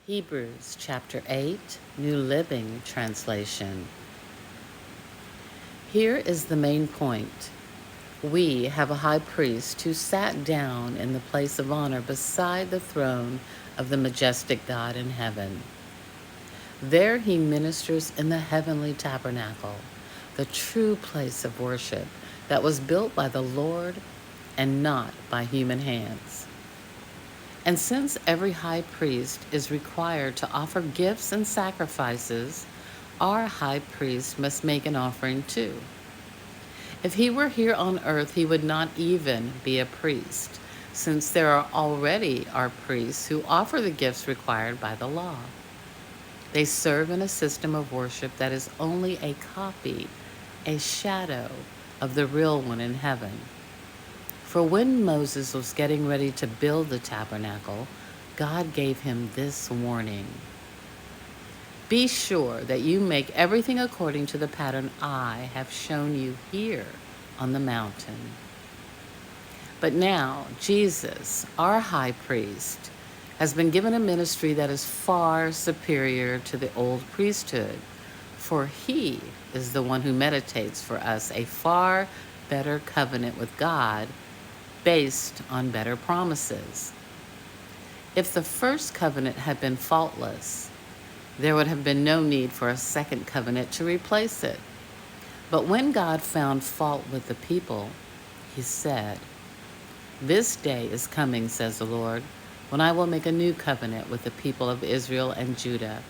Hebrews chapter 8, New Living Translation. Here is the main point. We have a high priest who sat down in the place of honor beside the throne of the majestic God in heaven. There he ministers in the heavenly tabernacle, the true place of worship that was built by the Lord and not by human hands. And since every high priest is required to offer gifts and sacrifices, our high priest must make an offering too. If he were here on earth, he would not even be a priest, since there are already our priests who offer the gifts required by the law. They serve in a system of worship that is only a copy, a shadow of the real one in heaven. For when Moses was getting ready to build the tabernacle, God gave him this warning. Be sure that you make everything according to the pattern I have shown you here on the mountain. But now, Jesus, our high priest, has been given a ministry that is far superior to the old priesthood, for he is the one who meditates for us a far better covenant with God based on better promises. If the first covenant had been faultless, there would have been no need for a second covenant to replace it. But when God found fault with the people, he said, "This day is coming, says the Lord, when I will make a new covenant with the people of Israel and Judah.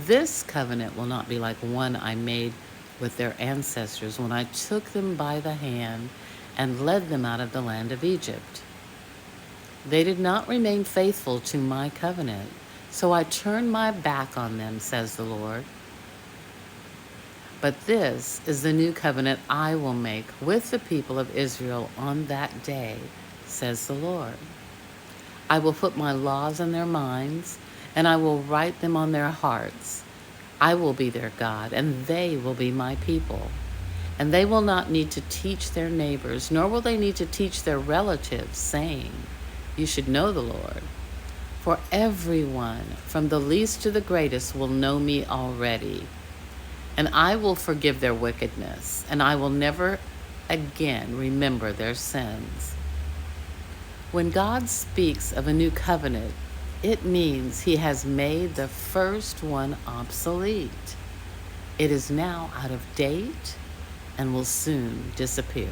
This covenant will not be like one I made with their ancestors when I took them by the hand and led them out of the land of Egypt. They did not remain faithful to my covenant, so I turned my back on them, says the Lord. But this is the new covenant I will make with the people of Israel on that day, says the Lord. I will put my laws in their minds, and I will write them on their hearts. I will be their God, and they will be my people. And they will not need to teach their neighbors, nor will they need to teach their relatives, saying, 'You should know the Lord.' For everyone, from the least to the greatest, will know me already. And I will forgive their wickedness, and I will never again remember their sins." When God speaks of a new covenant, it means he has made the first one obsolete. It is now out of date and will soon disappear.